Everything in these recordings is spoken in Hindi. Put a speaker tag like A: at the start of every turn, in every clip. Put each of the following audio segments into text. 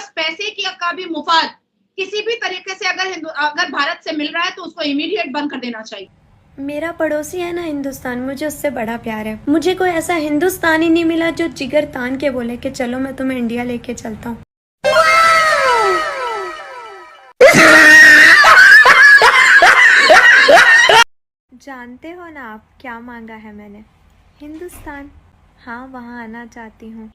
A: बस पैसे की का भी मुफाद किसी भी तरीके से अगर भारत से मिल रहा है तो उसको इमीडिएट बंद कर देना चाहिए।
B: मेरा पड़ोसी है ना हिंदुस्तान, मुझे उससे बड़ा प्यार है। मुझे कोई ऐसा हिंदुस्तानी नहीं मिला जो जिगर तान के बोले कि चलो मैं तुम्हें इंडिया लेके चलता हूँ। जानते हो ना आप क्या मांगा है मैंने? हिंदुस्तान। हाँ, वहाँ आना चाहती हूँ।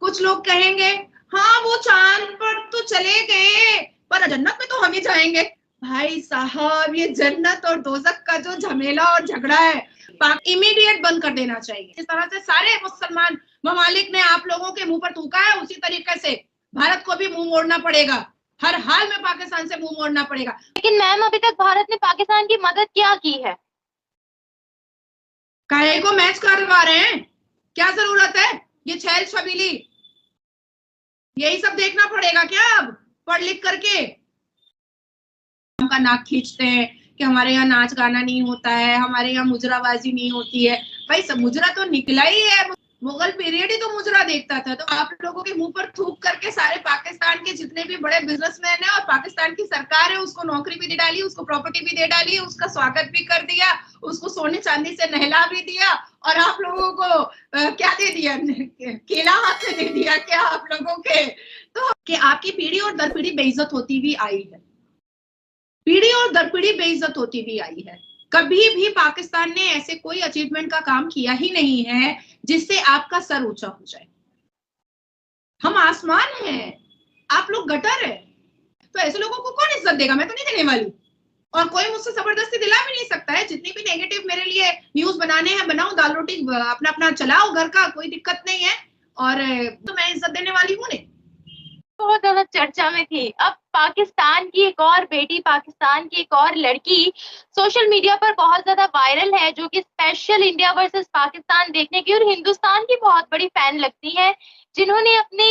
A: कुछ लोग कहेंगे हाँ वो चांद पर तो चले गए पर जन्नत में तो हम ही जाएंगे। भाई साहब, ये जन्नत और दोजख का जो झमेला और झगड़ा है इमीडिएट बंद कर देना चाहिए। इस तरह से सारे मुसलमान ममालिक ने आप लोगों के मुंह पर थूका है, उसी तरीके से भारत को भी मुंह मोड़ना पड़ेगा। हर हाल में पाकिस्तान से मुंह मोड़ना पड़ेगा।
C: लेकिन मैम, अभी तक भारत ने पाकिस्तान की मदद क्या की है?
A: काहे को मैच करवा रहे हैं? क्या जरूरत है? ये छैल छबीली यही सब देखना पड़ेगा क्या अब पढ़ लिख करके? का नाक खींचते हैं कि हमारे यहाँ नाच गाना नहीं होता है, हमारे यहाँ मुजराबाजी नहीं होती है। भाई सब मुजरा तो निकला ही है, मुगल पीरियड ही तो मुजरा देखता था। तो आप लोगों के मुंह पर थूक करके सारे पाकिस्तान के जितने भी बड़े बिजनेसमैन है और पाकिस्तान की सरकार है उसको नौकरी भी दे डाली, उसको प्रॉपर्टी भी दे डाली, उसका स्वागत भी कर दिया, उसको सोने चांदी से नहला भी दिया और आप लोगों को क्या दे दिया? केला हाथ में दे दिया क्या आप लोगों के? तो कि आपकी पीढ़ी और दर पीढ़ी बेइज्जत होती भी आई है, पीढ़ी और दर पीढ़ी बेइज्जत होती भी आई है। कभी भी पाकिस्तान ने ऐसे कोई अचीवमेंट का काम किया ही नहीं है जिससे आपका सर ऊंचा हो जाए। हम आसमान हैं, आप लोग गटर है, तो ऐसे लोगों को कौन इज्जत देगा? मैं तो नहीं देने वाली और कोई मुझसे जबरदस्ती दिला भी नहीं सकता है। जितनी भी नेगेटिव मेरे लिए न्यूज बनाने हैं बनाओ, दाल रोटी अपना अपना चलाओ घर का, कोई दिक्कत नहीं है। और तो मैं इज्जत देने वाली हूँ नहीं।
C: बहुत ज्यादा चर्चा में थी। अब पाकिस्तान की एक और बेटी, पाकिस्तान की एक और लड़की सोशल मीडिया पर बहुत ज्यादा वायरल है, जो कि स्पेशल इंडिया वर्सेस पाकिस्तान देखने की और हिंदुस्तान की बहुत बड़ी फैन लगती है, जिन्होंने अपने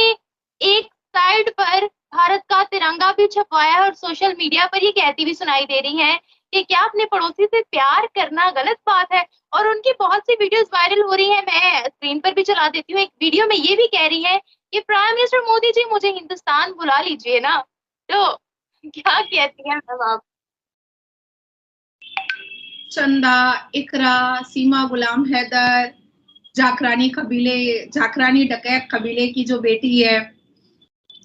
C: एक साइड पर भारत का तिरंगा भी छपवाया है और सोशल मीडिया पर ये कहती भी सुनाई दे रही है कि क्या अपने पड़ोसी से प्यार करना गलत बात है। और उनकी बहुत सी वीडियोस वायरल हो रही है, मैं स्क्रीन पर भी चला देती हूँ। एक वीडियो में ये भी कह रही है कि प्राइम मिनिस्टर मोदी जी, मुझे हिंदुस्तान बुला लीजिए ना। तो क्या कहती हैं मैम आप?
A: चंदा, इकरा, सीमा गुलाम हैदर, जाखरानी डकैत कबीले की जो बेटी है,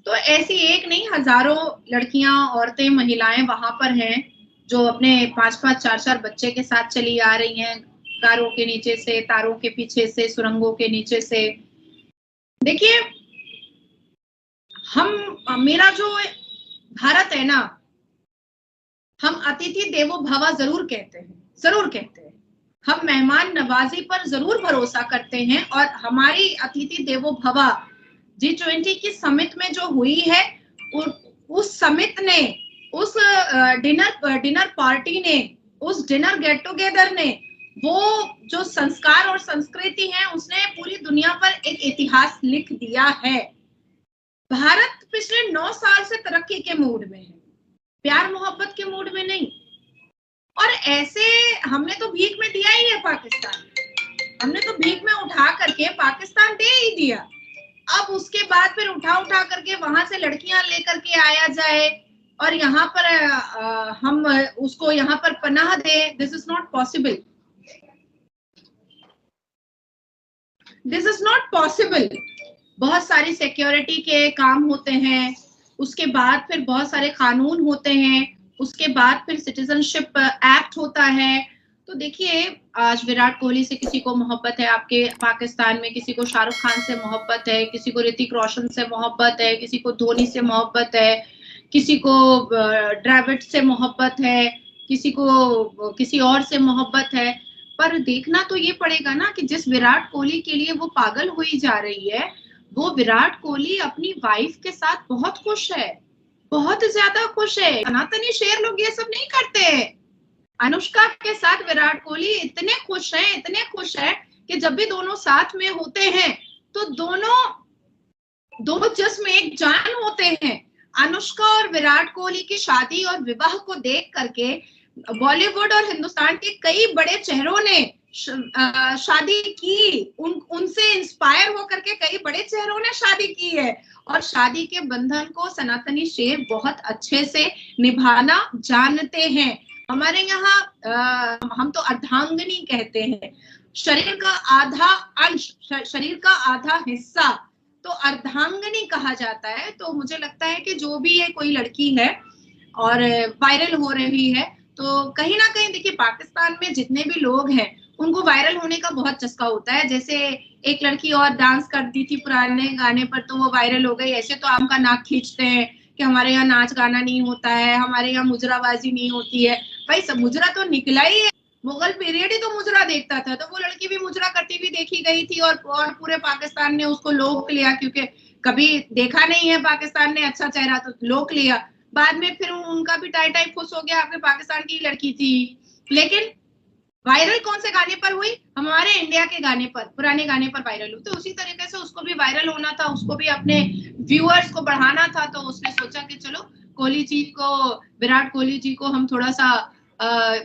A: तो ऐसी एक नहीं हजारों लड़कियां, औरतें, महिलाएं वहां पर हैं जो अपने 5-5, 4-4 बच्चे के साथ चली आ रही हैं, कारों के नीचे से, तारों के पीछे से, सुरंगों के नीचे से। देखिए, मेरा जो भारत है ना, हम अतिथि देवो भव जरूर कहते हैं। हम मेहमान नवाजी पर जरूर भरोसा करते हैं और हमारी अतिथि देवो भव G20 की समिट में जो हुई है, उस समिट ने, उस डिनर पार्टी ने, उस डिनर गेट टुगेदर ने, वो जो संस्कार और संस्कृति है, उसने पूरी दुनिया पर एक इतिहास लिख दिया है। भारत पिछले 9 साल से तरक्की के मूड में है, प्यार मोहब्बत के मूड में नहीं। और ऐसे हमने तो भीख में दिया ही है पाकिस्तान, हमने तो भीख में उठा करके पाकिस्तान दे ही दिया। अब उसके बाद फिर उठा करके वहां से लड़कियां लेकर के आया जाए और यहाँ पर हम उसको यहाँ पर पनाह दें, this is not possible. This is not possible. बहुत सारी सिक्योरिटी के काम होते हैं, उसके बाद फिर बहुत सारे कानून होते हैं, उसके बाद फिर सिटीजनशिप एक्ट होता है। तो देखिए, आज विराट कोहली से किसी को मोहब्बत है आपके पाकिस्तान में, किसी को शाहरुख खान से मोहब्बत है, किसी को ऋतिक रोशन से मोहब्बत है, किसी को धोनी से मोहब्बत है, किसी को द्रविड़ से मोहब्बत है, किसी को किसी और से मोहब्बत है। पर देखना तो ये पड़ेगा ना कि जिस विराट कोहली के लिए वो पागल हुई जा रही है, वो विराट कोहली अपनी वाइफ के साथ बहुत खुश है, बहुत ज्यादा खुश है। सनातनी शेर लोग ये सब नहीं करते। अनुष्का के साथ विराट कोहली इतने खुश हैं कि जब भी दोनों साथ में होते हैं तो दोनों दो जिस्म एक जान होते हैं। अनुष्का और विराट कोहली की शादी और विवाह को देख करके बॉलीवुड और हिंदुस्तान के कई बड़े चेहरों ने शादी की, उनसे इंस्पायर होकर के कई बड़े चेहरों ने शादी की है, और शादी के बंधन को सनातनी शेर बहुत अच्छे से निभाना जानते हैं। हमारे यहाँ हम तो अर्धांगिनी कहते हैं, शरीर का आधा अंश, शरीर का आधा हिस्सा तो अर्धांगिनी कहा जाता है। तो मुझे लगता है कि जो भी ये कोई लड़की है और वायरल हो रही है, तो कहीं ना कहीं देखिए पाकिस्तान में जितने भी लोग हैं उनको वायरल होने का बहुत चस्का होता है। जैसे एक लड़की और डांस करती थी पुराने गाने पर तो वो वायरल हो गई, ऐसे तो आम का नाक खींचते हैं कि हमारे यहाँ नाच गाना नहीं होता है, हमारे यहाँ मुजराबाजी नहीं होती है। भाई सब मुजरा तो निकला ही है, मुगल पीरियड ही तो मुजरा देखता था, तो वो लड़की भी मुजरा करती हुई देखी गई थी और पूरे पाकिस्तान ने उसको लोक लिया, क्योंकि कभी देखा नहीं है पाकिस्तान ने अच्छा चेहरा, तो लोक लिया। बाद में फिर उनका भी टाई टाई खुश हो गया, आपके पाकिस्तान की लड़की थी। लेकिन वायरल कौन से गाने पर हुई? हमारे इंडिया के गाने पर, पुराने गाने पर वायरल हुई। तो उसी तरीके से उसको भी वायरल होना था, उसको भी अपने व्यूअर्स को बढ़ाना था, तो उसने सोचा कि चलो कोहली जी को, विराट कोहली जी को हम थोड़ा सा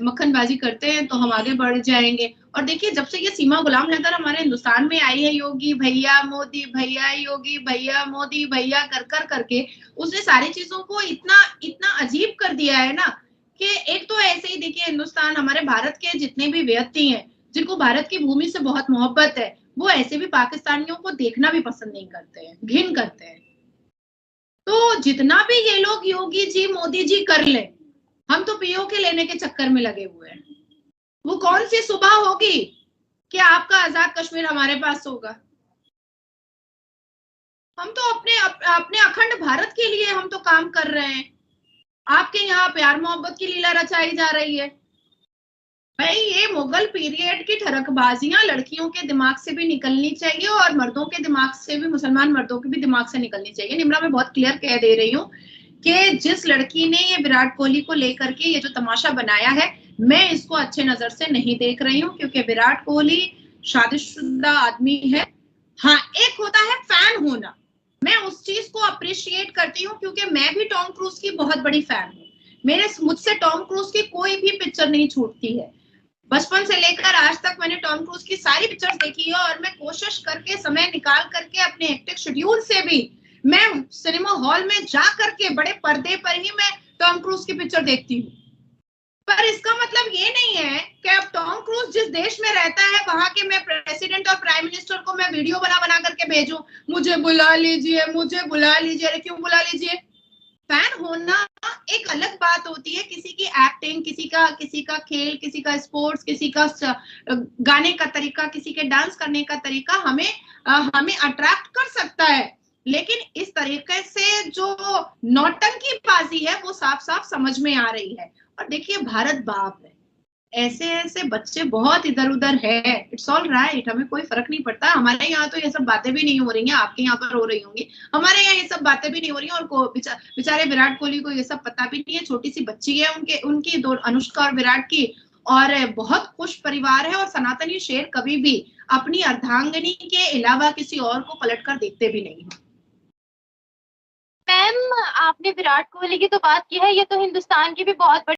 A: मक्खनबाजी करते हैं तो हम आगे बढ़ जाएंगे। और देखिए जब से ये सीमा गुलाम हैदर हमारे हिंदुस्तान में आई है, योगी भैया मोदी भैया, योगी भैया मोदी भैया कर कर करके उसने सारी चीजों को इतना इतना अजीब कर दिया है ना, कि एक तो ऐसे ही देखिए हिंदुस्तान, हमारे भारत के जितने भी व्यक्ति हैं जिनको भारत की भूमि से बहुत मोहब्बत है, वो ऐसे भी पाकिस्तानियों को देखना भी पसंद नहीं करते हैं, घिन करते हैं। तो जितना भी ये लोग योगी जी मोदी जी कर ले, हम तो पीओके लेने के चक्कर में लगे हुए हैं। वो कौन सी सुबह होगी कि आपका आजाद कश्मीर हमारे पास होगा? हम तो अपने अखंड भारत के लिए हम तो काम कर रहे हैं। आपके यहाँ प्यार मोहब्बत की लीला रचाई जा रही है। भाई ये मुगल पीरियड की ठरकबाजियां लड़कियों के दिमाग से भी निकलनी चाहिए और मर्दों के दिमाग से भी, मुसलमान मर्दों के भी दिमाग से निकलनी चाहिए। निम्रा मैं बहुत क्लियर कह दे रही हूँ कि जिस लड़की ने ये विराट कोहली को लेकर के ये जो तमाशा बनाया है, मैं इसको अच्छे नजर से नहीं देख रही हूँ, क्योंकि विराट कोहली शादीशुदा आदमी है। हाँ, एक होता है फैन होना, मैं उस चीज को अप्रिशिएट करती हूँ, क्योंकि मैं भी टॉम क्रूज की बहुत बड़ी फैन हूँ। मुझसे टॉम क्रूज की कोई भी पिक्चर नहीं छूटती है। बचपन से लेकर आज तक मैंने टॉम क्रूज की सारी पिक्चर्स देखी है, और मैं कोशिश करके समय निकाल करके अपने हेक्टिक शेड्यूल से भी मैं सिनेमा हॉल में जा करके बड़े पर्दे पर ही मैं टॉम क्रूज की पिक्चर देखती हूँ। पर इसका मतलब ये नहीं है कि अब टॉम क्रूज जिस देश में रहता है वहां के मैं प्रेसिडेंट और प्राइम मिनिस्टर को मैं वीडियो बना बना करके भेजूं, मुझे बुला लीजिए, मुझे बुला लीजिए। अरे क्यों बुला लीजिए? फैन होना एक अलग बात होती है, किसी की एक्टिंग, किसी का खेल, किसी का स्पोर्ट्स, किसी का गाने का तरीका, किसी के डांस करने का तरीका हमें अट्रैक्ट कर सकता है। लेकिन इस तरीके से जो नौटंकीबाजी है वो साफ साफ समझ में आ रही है। और देखिए भारत बाप है, ऐसे ऐसे बच्चे बहुत इधर उधर है, इट्स ऑल राइट, हमें कोई फर्क नहीं पड़ता। हमारे यहाँ तो ये सब बातें भी नहीं हो रही हैं, आपके यहाँ पर हो रही होंगी, हमारे यहाँ ये सब बातें भी नहीं हो रही हैं। और बेचारे विराट कोहली को ये सब पता भी नहीं है, छोटी सी बच्ची है उनकी दो, अनुष्का और विराट की, और बहुत खुश परिवार है। और सनातनी शेर कभी भी अपनी अर्धांगिनी के अलावा किसी और को पलट कर देखते भी नहीं है।
C: मैम आपने विराट कोहली की तो बात की है, ये तो हिंदुस्तान की भी बहुत बड़ी